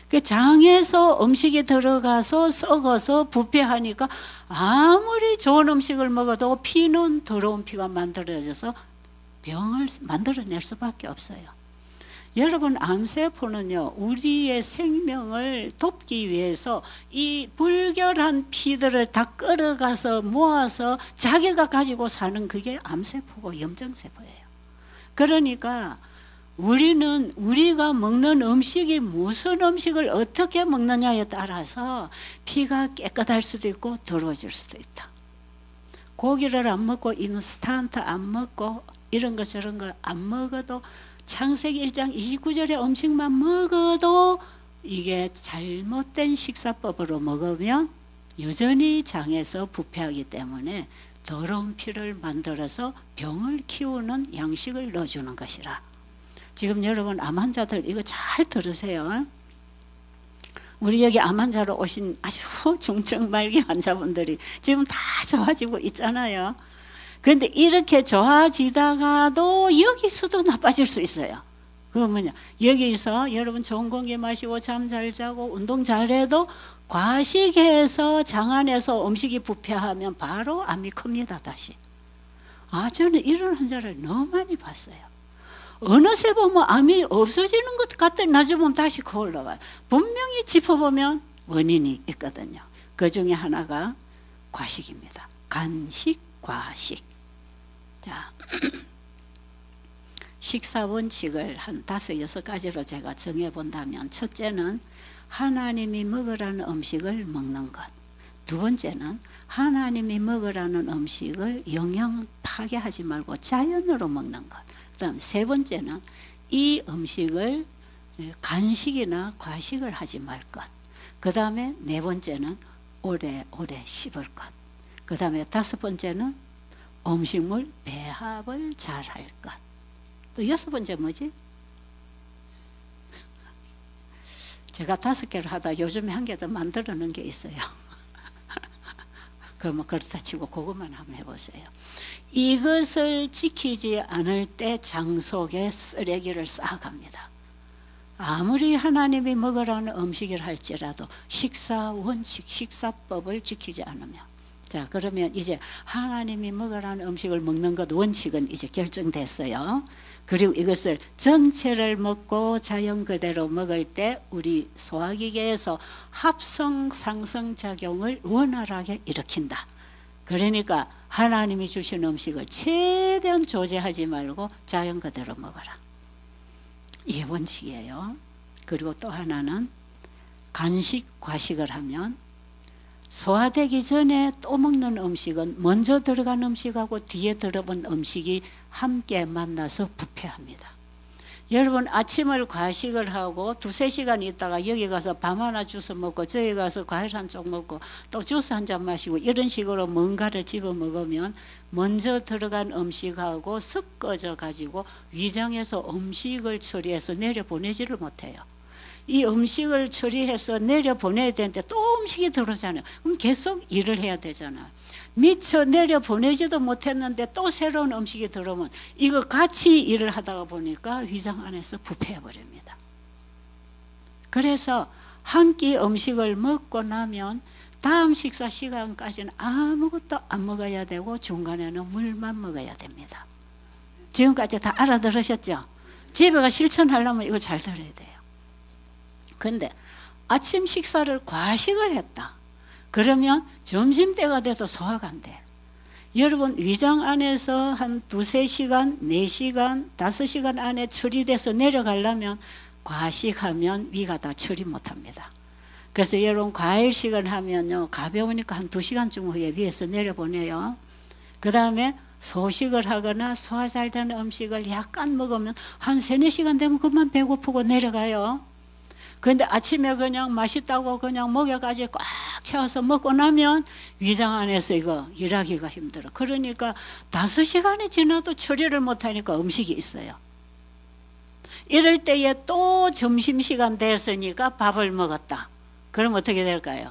그 장에서 음식이 들어가서 썩어서 부패하니까 아무리 좋은 음식을 먹어도 피는 더러운 피가 만들어져서 병을 만들어낼 수밖에 없어요. 여러분, 암세포는요, 우리의 생명을 돕기 위해서 이 불결한 피들을 다 끌어가서 모아서 자기가 가지고 사는 그게 암세포고 염증세포예요. 그러니까 우리는 우리가 먹는 음식이 무슨 음식을 어떻게 먹느냐에 따라서 피가 깨끗할 수도 있고 더러워질 수도 있다. 고기를 안 먹고 인스턴트 안 먹고 이런 거 저런 거 안 먹어도 창세기 1장 29절의 음식만 먹어도 이게 잘못된 식사법으로 먹으면 여전히 장에서 부패하기 때문에 더러운 피를 만들어서 병을 키우는 양식을 넣어주는 것이라. 지금 여러분 암 환자들 이거 잘 들으세요. 우리 여기 암 환자로 오신 아주 중증 말기 환자분들이 지금 다 좋아지고 있잖아요. 그런데 이렇게 좋아지다가도 여기서도 나빠질 수 있어요. 그건 뭐냐, 여기서 여러분 좋은 공기 마시고 잠 잘 자고 운동 잘해도 과식해서 장 안에서 음식이 부패하면 바로 암이 큽니다. 다시. 저는 이런 환자를 너무 많이 봤어요. 어느새 보면 암이 없어지는 것 같더니 나중에 보면 다시 올라와요. 분명히 짚어보면 원인이 있거든요. 그 중에 하나가 과식입니다. 간식, 과식. 자, 식사 원칙을 한 5-6가지로 제가 정해본다면, 첫째는 하나님이 먹으라는 음식을 먹는 것. 두 번째는 하나님이 먹으라는 음식을 영양 파괴하지 말고 자연으로 먹는 것. 그다음 세 번째는 이 음식을 간식이나 과식을 하지 말 것. 그 다음에 네 번째는 오래오래 씹을 것. 그 다음에 5번째는 음식물 배합을 잘 할 것. 또 6번째 뭐지? 제가 5개를 하다 요즘에 1개 더 만들어 놓은 게 있어요. 뭐 그렇다 치고 그것만 한번 해보세요. 이것을 지키지 않을 때 장 속에 쓰레기를 쌓아갑니다. 아무리 하나님이 먹으라는 음식을 할지라도 식사 원칙, 식사법을 지키지 않으면. 자, 그러면 이제 하나님이 먹으라는 음식을 먹는 것 원칙은 이제 결정됐어요. 그리고 이것을 전체를 먹고 자연 그대로 먹을 때 우리 소화기계에서 합성 상승 작용을 원활하게 일으킨다. 그러니까 하나님이 주신 음식을 최대한 조제하지 말고 자연 그대로 먹어라. 이게 원칙이에요. 그리고 또 하나는 간식, 과식을 하면 소화되기 전에 또 먹는 음식은 먼저 들어간 음식하고 뒤에 들어본 음식이 함께 만나서 부패합니다. 여러분, 아침을 과식을 하고 2-3시간 있다가 여기 가서 밤 하나 주워 먹고 저기 가서 과일 한 쪽 먹고 또 주스 한 잔 마시고 이런 식으로 뭔가를 집어 먹으면 먼저 들어간 음식하고 섞어져 가지고 위장에서 음식을 처리해서 내려보내지를 못해요. 이 음식을 처리해서 내려보내야 되는데 또 음식이 들어오잖아요. 그럼 계속 일을 해야 되잖아요. 미처 내려보내지도 못했는데 또 새로운 음식이 들어오면 이거 같이 일을 하다가 보니까 위장 안에서 부패해버립니다. 그래서 한 끼 음식을 먹고 나면 다음 식사 시간까지는 아무것도 안 먹어야 되고 중간에는 물만 먹어야 됩니다. 지금까지 다 알아들으셨죠? 집에 가 실천하려면 이걸 잘 들어야 돼요. 근데 아침 식사를 과식을 했다. 그러면 점심때가 돼도 소화가 안 돼. 여러분, 위장 안에서 한 2-3시간, 4시간, 5시간 안에 처리돼서 내려가려면 과식하면 위가 다 처리 못합니다. 그래서 여러분, 과일식을 하면요, 가벼우니까 한 2시간쯤 후에 위에서 내려보내요. 그 다음에 소식을 하거나 소화 잘 되는 음식을 약간 먹으면 한 3-4시간 되면 그만 배고프고 내려가요. 근데 아침에 그냥 맛있다고 그냥 목에까지 꽉 채워서 먹고 나면 위장 안에서 이거 일하기가 힘들어. 그러니까 5시간이 지나도 처리를 못하니까 음식이 있어요. 이럴 때에 또 점심시간 됐으니까 밥을 먹었다. 그럼 어떻게 될까요?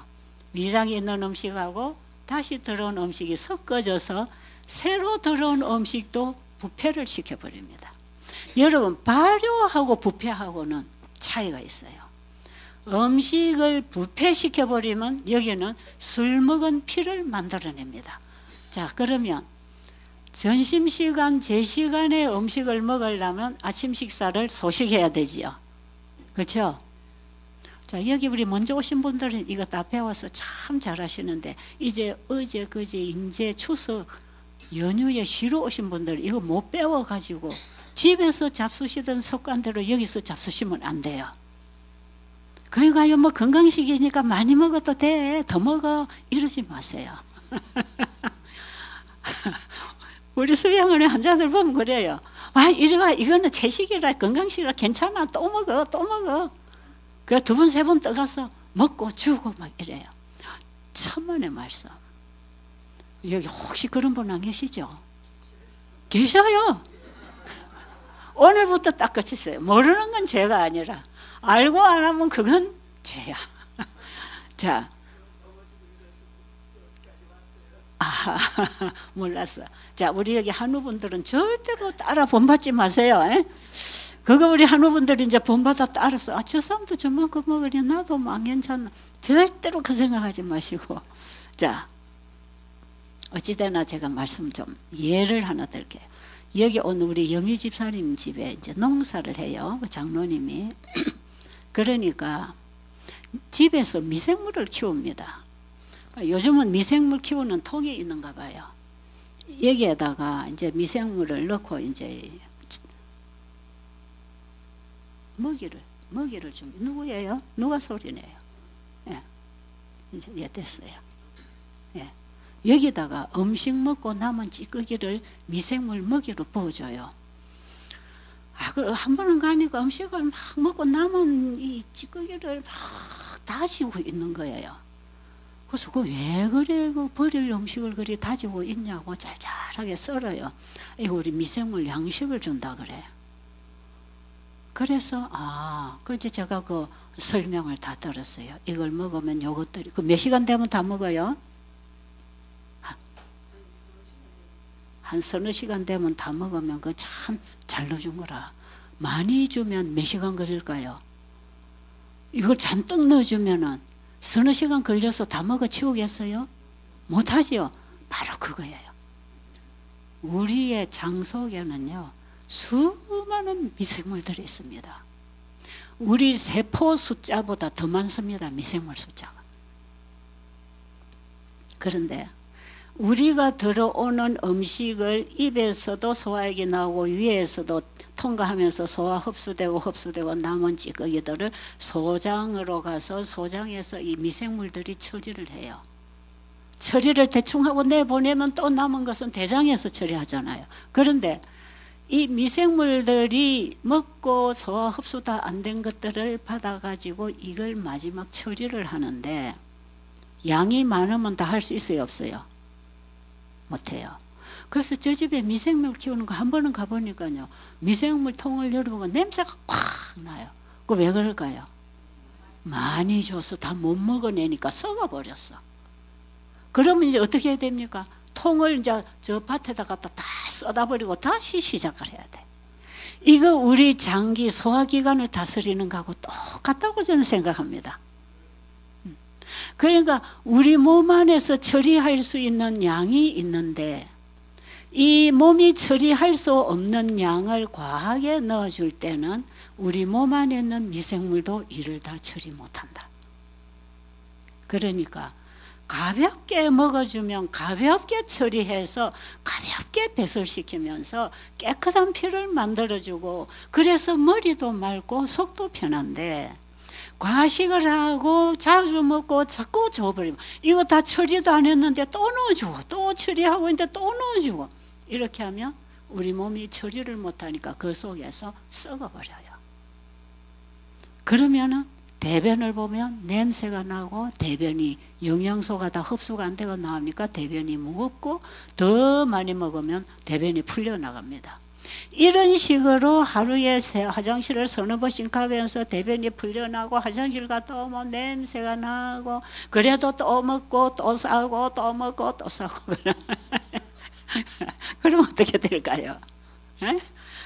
위장에 있는 음식하고 다시 들어온 음식이 섞어져서 새로 들어온 음식도 부패를 시켜버립니다. 여러분, 발효하고 부패하고는 차이가 있어요. 음식을 부패시켜버리면 여기는 술 먹은 피를 만들어냅니다. 자, 그러면 점심시간, 제시간에 음식을 먹으려면 아침 식사를 소식해야 되지요. 그렇죠? 자, 여기 우리 먼저 오신 분들은 이거 다 배워서 참 잘하시는데, 이제 어제, 그제, 이제 추석 연휴에 쉬러 오신 분들 이거 못 배워가지고 집에서 잡수시던 습관대로 여기서 잡수시면 안 돼요. 그러니까 뭐 건강식이니까 많이 먹어도 돼, 더 먹어, 이러지 마세요. 우리 수양원의 환자들 보면 그래요. 와, 이래가 이거는 채식이라 건강식이라 괜찮아, 또 먹어, 또 먹어. 그래 2번, 3번 떠가서 먹고 주고 막 이래요. 천만의 말씀. 여기 혹시 그런 분 안 계시죠? 계셔요. 오늘부터 딱 끝이세요. 모르는 건 죄가 아니라 알고 안 하면 그건 죄야. 자, 몰랐어. 자, 우리 여기 한우분들은 절대로 따라 본받지 마세요. 에? 그거 우리 한우분들이 이제 본받아 따라서 저 사람도 저만큼 먹으니 나도 뭐 안 괜찮나. 절대로 그 생각하지 마시고. 자, 어찌되나 제가 말씀 좀 예를 하나 들게요. 여기 오늘 우리 여미 집사님 집에 이제 농사를 해요. 그 장로님이. 그러니까 집에서 미생물을 키웁니다. 요즘은 미생물 키우는 통이 있는가 봐요. 여기에다가 이제 미생물을 넣고 이제 먹이를 좀, 누구예요? 누가 소리내요? 예. 이제 됐어요. 예. 여기다가 음식 먹고 남은 찌꺼기를 미생물 먹이로 부어줘요. 한 번은 가니까 음식을 막 먹고 남은 이 찌꺼기를 막 다지고 있는 거예요. 그래서 왜 그래, 버릴 음식을 그리 다지고 있냐고 잘잘하게 썰어요. 이거 우리 미생물 양식을 준다 그래. 그래서 그래서 제가 그 설명을 다 들었어요. 이걸 먹으면 요것들이 몇 시간 되면 다 먹어요? 한 서너 시간 되면 다 먹으면 그 참 잘 넣어준 거라. 많이 주면 몇 시간 걸릴까요? 이걸 잔뜩 넣어주면은 서너 시간 걸려서 다 먹어 치우겠어요? 못하지요. 바로 그거예요. 우리의 장 속에는요 수많은 미생물들이 있습니다. 우리 세포 숫자보다 더 많습니다. 미생물 숫자가. 그런데 우리가 들어오는 음식을 입에서도 소화액이 나오고 위에서도 통과하면서 소화 흡수되고 남은 찌꺼기들을 소장으로 가서 소장에서 이 미생물들이 처리를 해요. 처리를 대충 하고 내보내면 또 남은 것은 대장에서 처리하잖아요. 그런데 이 미생물들이 먹고 소화 흡수 다 안 된 것들을 받아가지고 이걸 마지막 처리를 하는데 양이 많으면 다 할 수 있어요, 없어요? 못해요. 그래서 저 집에 미생물 키우는 거 한 번은 가보니까요, 미생물 통을 열어보면 냄새가 꽉 나요. 그 왜 그럴까요? 많이 줘서 다 못 먹어내니까 썩어버렸어. 그러면 이제 어떻게 해야 됩니까? 통을 이제 저 밭에다 갖다 다 쏟아버리고 다시 시작을 해야 돼. 이거 우리 장기 소화기관을 다스리는 거하고 똑같다고 저는 생각합니다. 그러니까 우리 몸 안에서 처리할 수 있는 양이 있는데 이 몸이 처리할 수 없는 양을 과하게 넣어줄 때는 우리 몸 안에 있는 미생물도 이를 다 처리 못한다. 그러니까 가볍게 먹어주면 가볍게 처리해서 가볍게 배설시키면서 깨끗한 피를 만들어주고 그래서 머리도 맑고 속도 편한데 과식을 하고 자주 먹고 자꾸 줘버리면 이거 다 처리도 안 했는데 또 넣어주고 또 처리하고 있는데 또 넣어주고 이렇게 하면 우리 몸이 처리를 못하니까 그 속에서 썩어버려요. 그러면은 대변을 보면 냄새가 나고 대변이 영양소가 다 흡수가 안 되고 나오니까 대변이 무겁고 더 많이 먹으면 대변이 풀려나갑니다. 이런 식으로 하루에 화장실을 서너 번씩 가면서 대변이 풀려나고 화장실 갔다 오면 냄새가 나고 그래도 또 먹고 또 싸고 또 먹고 또 싸고 그럼 어떻게 될까요? 에?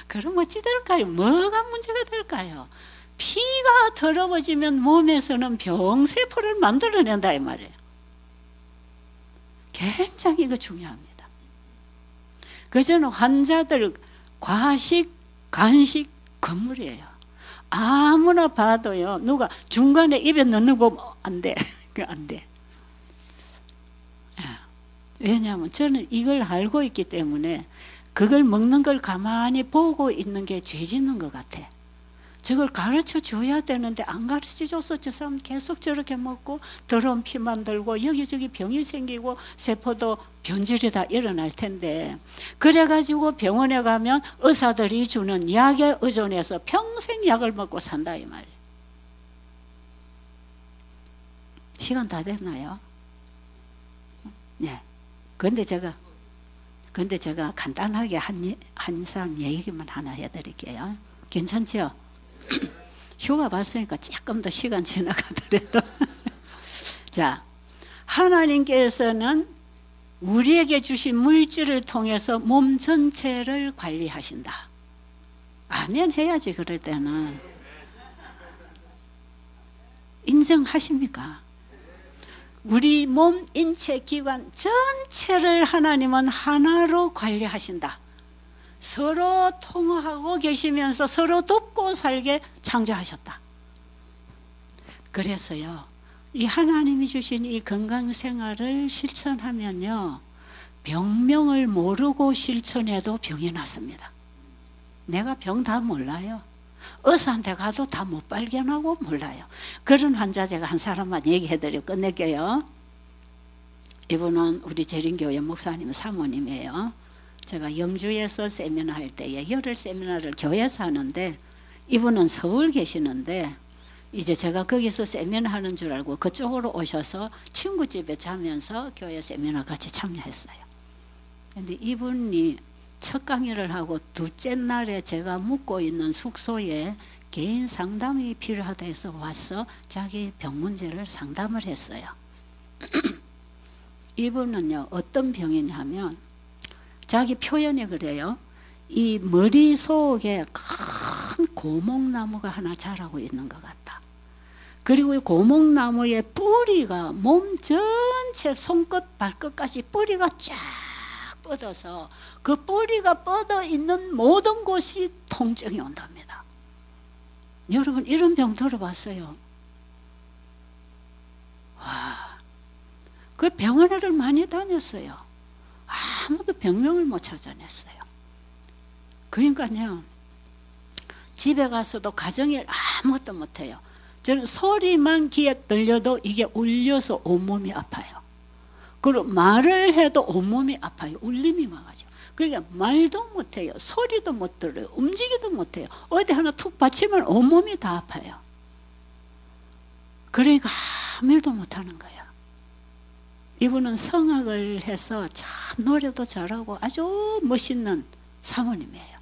그럼 어찌 될까요? 뭐가 문제가 될까요? 피가 더러워지면 몸에서는 병세포를 만들어낸다 이 말이에요. 굉장히 이거 중요합니다. 그저는 환자들 과식, 간식 건물이에요. 아무나 봐도요, 누가 중간에 입에 넣는 거 보면 안 돼. 안 돼. 왜냐하면 저는 이걸 알고 있기 때문에 그걸 먹는 걸 가만히 보고 있는 게 죄 짓는 것 같아. 저걸 가르쳐 줘야 되는데 안 가르쳐 줘서 저 사람 계속 저렇게 먹고 더러운 피만 들고 여기저기 병이 생기고 세포도 변질이 다 일어날 텐데, 그래가지고 병원에 가면 의사들이 주는 약에 의존해서 평생 약을 먹고 산다 이 말이에요. 시간 다 됐나요? 네. 근데 제가 간단하게 한 사람 얘기만 하나 해드릴게요. 괜찮죠? 휴가 봤으니까 조금 더 시간 지나가더라도 자, 하나님께서는 우리에게 주신 물질을 통해서 몸 전체를 관리하신다. 아멘 해야지. 그럴 때는 인정하십니까? 우리 몸, 인체, 기관 전체를 하나님은 하나로 관리하신다. 서로 통화하고 계시면서 서로 돕고 살게 창조하셨다. 그래서요, 이 하나님이 주신 이 건강생활을 실천하면요, 병명을 모르고 실천해도 병이 났습니다. 내가 병 다 몰라요. 의사한테 가도 다 못 발견하고 몰라요. 그런 환자 제가 한 사람만 얘기해드리고 끝낼게요. 이분은 우리 재림교회 목사님 사모님이에요. 제가 영주에서 세미나 할 때에 열흘 세미나를 교회에서 하는데, 이분은 서울 계시는데 이제 제가 거기서 세미나 하는 줄 알고 그쪽으로 오셔서 친구 집에 자면서 교회 세미나 같이 참여했어요. 근데 이분이 첫 강의를 하고 둘째 날에 제가 묵고 있는 숙소에 개인 상담이 필요하다 해서 와서 자기 병 문제를 상담을 했어요. 이분은요, 어떤 병이냐면 자기 표현이 그래요. 이 머릿속에 큰 고목나무가 하나 자라고 있는 것 같다. 그리고 이 고목나무의 뿌리가 몸 전체 손끝 발끝까지 뿌리가 쫙 뻗어서 그 뿌리가 뻗어 있는 모든 곳이 통증이 온답니다. 여러분 이런 병 들어봤어요? 와, 그 병원을 많이 다녔어요. 아무도 병명을 못 찾아냈어요. 그러니까요, 집에 가서도 가정일 아무것도 못해요. 저는 소리만 귀에 들려도 이게 울려서 온몸이 아파요. 그리고 말을 해도 온몸이 아파요. 울림이 와가지고. 그러니까 말도 못해요. 소리도 못 들어요. 움직이도 못해요. 어디 하나 툭 받치면 온몸이 다 아파요. 그러니까 아무 일도 못하는 거예요. 이분은 성악을 해서 참 노래도 잘하고 아주 멋있는 사모님이에요.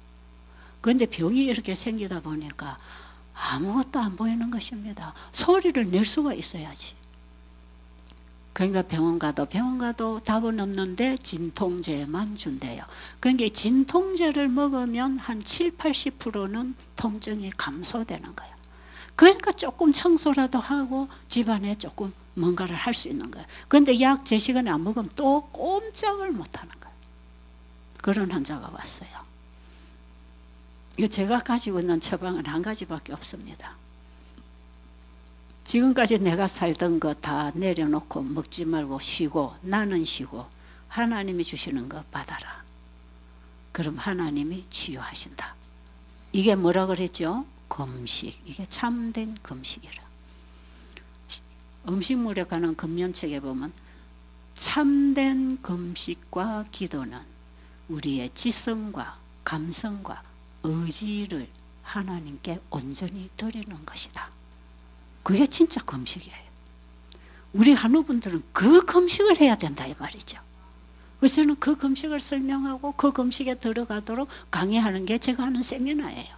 그런데 병이 이렇게 생기다 보니까 아무것도 안 보이는 것입니다. 소리를 낼 수가 있어야지. 그러니까 병원 가도 답은 없는데 진통제만 준대요. 그러니까 진통제를 먹으면 한 70~80%는 통증이 감소되는 거예요. 그러니까 조금 청소라도 하고 집안에 조금 뭔가를 할 수 있는 거예요. 그런데 약 제 시간에 안 먹으면 또 꼼짝을 못 하는 거예요. 그런 환자가 왔어요. 이거 제가 가지고 있는 처방은 한 가지밖에 없습니다. 지금까지 내가 살던 거 다 내려놓고 먹지 말고 쉬고, 나는 쉬고 하나님이 주시는 거 받아라. 그럼 하나님이 치유하신다. 이게 뭐라 그랬죠? 금식. 이게 참된 금식이라. 음식물에 관한 금연책에 보면 참된 금식과 기도는 우리의 지성과 감성과 의지를 하나님께 온전히 드리는 것이다. 그게 진짜 금식이에요. 우리 한우분들은 그 금식을 해야 된다 이 말이죠. 그래서 저는 그 금식을 설명하고 그 금식에 들어가도록 강의하는 게 제가 하는 세미나예요.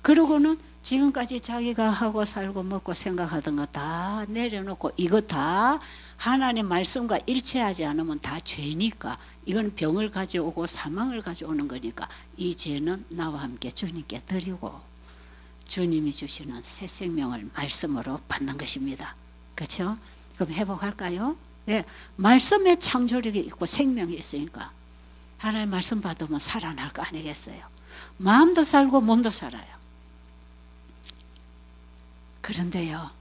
그러고는 지금까지 자기가 하고 살고 먹고 생각하던 거 다 내려놓고 이거 다 하나님 말씀과 일치하지 않으면 다 죄니까 이건 병을 가져오고 사망을 가져오는 거니까 이 죄는 나와 함께 주님께 드리고 주님이 주시는 새 생명을 말씀으로 받는 것입니다. 그렇죠? 그럼 회복할까요? 네, 말씀에 창조력이 있고 생명이 있으니까 하나님 말씀 받으면 살아날 거 아니겠어요? 마음도 살고 몸도 살아요. 그런데요,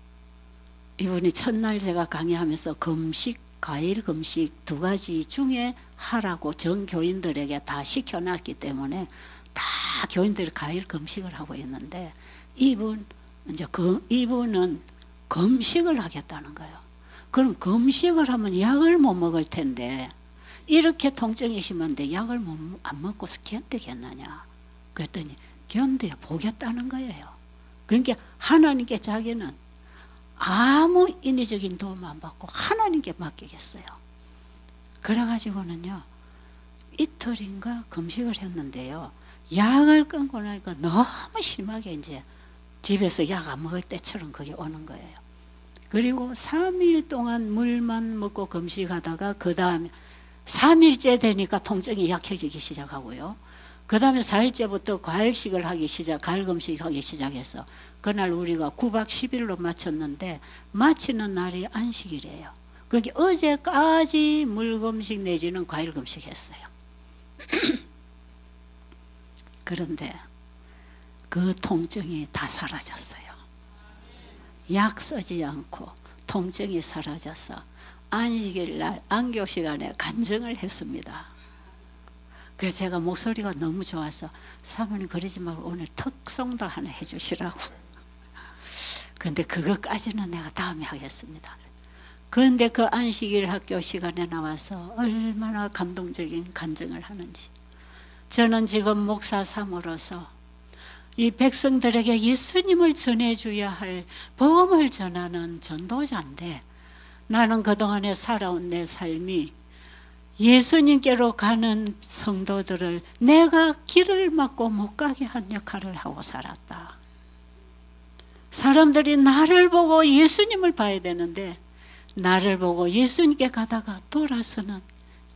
이분이 첫날 제가 강의하면서 금식, 과일 금식 두 가지 중에 하라고 전 교인들에게 다 시켜놨기 때문에 다 교인들이 과일 금식을 하고 있는데 이분은 금식을 하겠다는 거예요. 그럼 금식을 하면 약을 못 먹을 텐데 이렇게 통증이 심한데 약을 안 먹고 견디겠느냐? 그랬더니 견뎌 보겠다는 거예요. 그러니까 하나님께 자기는 아무 인위적인 도움 안 받고 하나님께 맡기겠어요. 그래가지고는요, 이틀인가 금식을 했는데요, 약을 끊고 나니까 너무 심하게 이제 집에서 약 안 먹을 때처럼 그게 오는 거예요. 그리고 3일 동안 물만 먹고 금식하다가 그 다음에 3일째 되니까 통증이 약해지기 시작하고요. 그 다음에 4일째부터 과일식을 과일 금식하기 시작해서 그날 우리가 9박 10일로 마쳤는데 마치는 날이 안식이래요. 그러니까 어제까지 물금식 내지는 과일 금식했어요. 그런데 그 통증이 다 사라졌어요. 약 쓰지 않고 통증이 사라져서 안식일 날 안교 시간에 간증을 했습니다. 그래서 제가 목소리가 너무 좋아서 사모님 그러지 말고 오늘 특송도 하나 해주시라고. 근데 그것까지는 내가 다음에 하겠습니다. 그런데 그 안식일 학교 시간에 나와서 얼마나 감동적인 간증을 하는지. 저는 지금 목사 삼으로서 이 백성들에게 예수님을 전해줘야 할 복음을 전하는 전도자인데 나는 그동안에 살아온 내 삶이 예수님께로 가는 성도들을 내가 길을 막고 못 가게 한 역할을 하고 살았다. 사람들이 나를 보고 예수님을 봐야 되는데 나를 보고 예수님께 가다가 돌아서는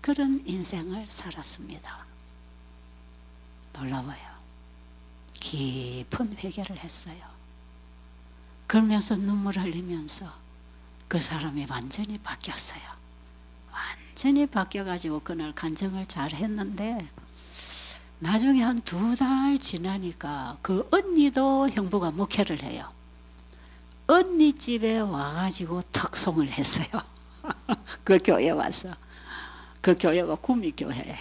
그런 인생을 살았습니다. 놀라워요. 깊은 회개를 했어요. 그러면서 눈물 흘리면서 그 사람이 완전히 바뀌었어요. 완전히 바뀌어가지고 그날 간증을 잘 했는데 나중에 한 2달 지나니까 그 언니도 형부가 목회를 해요. 언니 집에 와가지고 특송을 했어요. 그 교회 와서. 그 교회가 구미교회예요.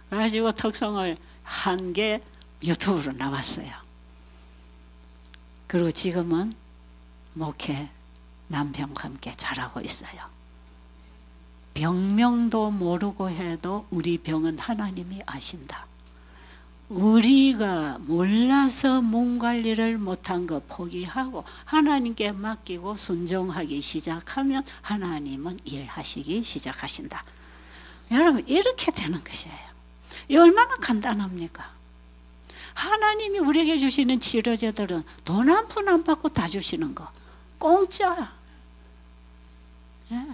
그래가지고 특송을 한 게 유튜브로 나왔어요. 그리고 지금은 목회 남편과 함께 잘하고 있어요. 병명도 모르고 해도 우리 병은 하나님이 아신다. 우리가 몰라서 몸 관리를 못한 거 포기하고 하나님께 맡기고 순종하기 시작하면 하나님은 일하시기 시작하신다. 여러분 이렇게 되는 것이에요. 이 얼마나 간단합니까? 하나님이 우리에게 주시는 치료제들은 돈 한 푼 안 받고 다 주시는 거 공짜. 예.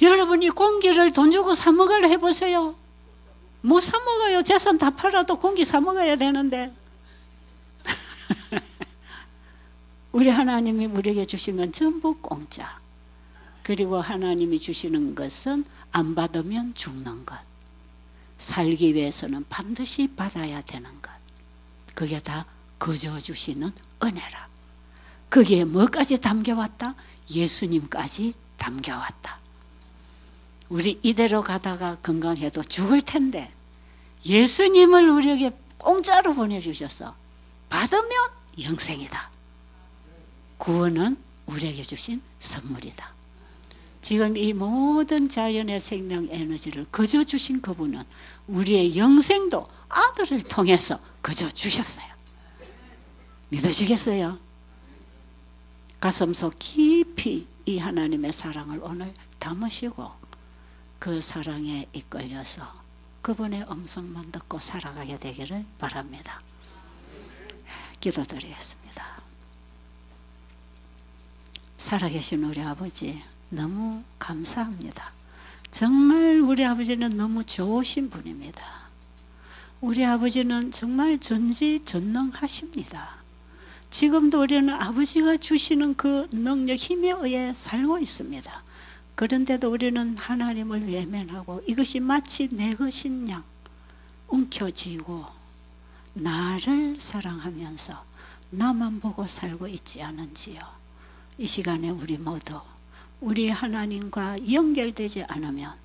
여러분이 공기를 돈 주고 사 먹으려 해보세요. 못 사 먹어요. 재산 다 팔아도 공기 사 먹어야 되는데. 우리 하나님이 우리에게 주신 건 전부 공짜. 그리고 하나님이 주시는 것은 안 받으면 죽는 것. 살기 위해서는 반드시 받아야 되는 것. 그게 다 거저 주시는 은혜라. 거기에 뭐까지 담겨왔다? 예수님까지 담겨왔다. 우리 이대로 가다가 건강해도 죽을 텐데 예수님을 우리에게 공짜로 보내주셔서 받으면 영생이다. 구원은 우리에게 주신 선물이다. 지금 이 모든 자연의 생명 에너지를 거저 주신 그분은 우리의 영생도 아들을 통해서 거저 주셨어요. 믿으시겠어요? 가슴속 깊이 이 하나님의 사랑을 오늘 담으시고 그 사랑에 이끌려서 그분의 음성만 듣고 살아가게 되기를 바랍니다. 기도드리겠습니다. 살아계신 우리 아버지 너무 감사합니다. 정말 우리 아버지는 너무 좋으신 분입니다. 우리 아버지는 정말 전지전능하십니다. 지금도 우리는 아버지가 주시는 그 능력, 힘에 의해 살고 있습니다. 그런데도 우리는 하나님을 외면하고 이것이 마치 내 것인 양 움켜쥐고 나를 사랑하면서 나만 보고 살고 있지 않은지요. 이 시간에 우리 모두 우리 하나님과 연결되지 않으면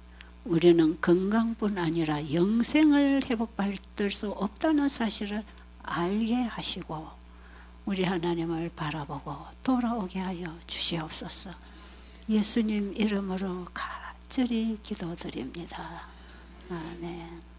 우리는 건강뿐 아니라 영생을 회복받을 수 없다는 사실을 알게 하시고 우리 하나님을 바라보고 돌아오게 하여 주시옵소서. 예수님 이름으로 간절히 기도드립니다. 아멘.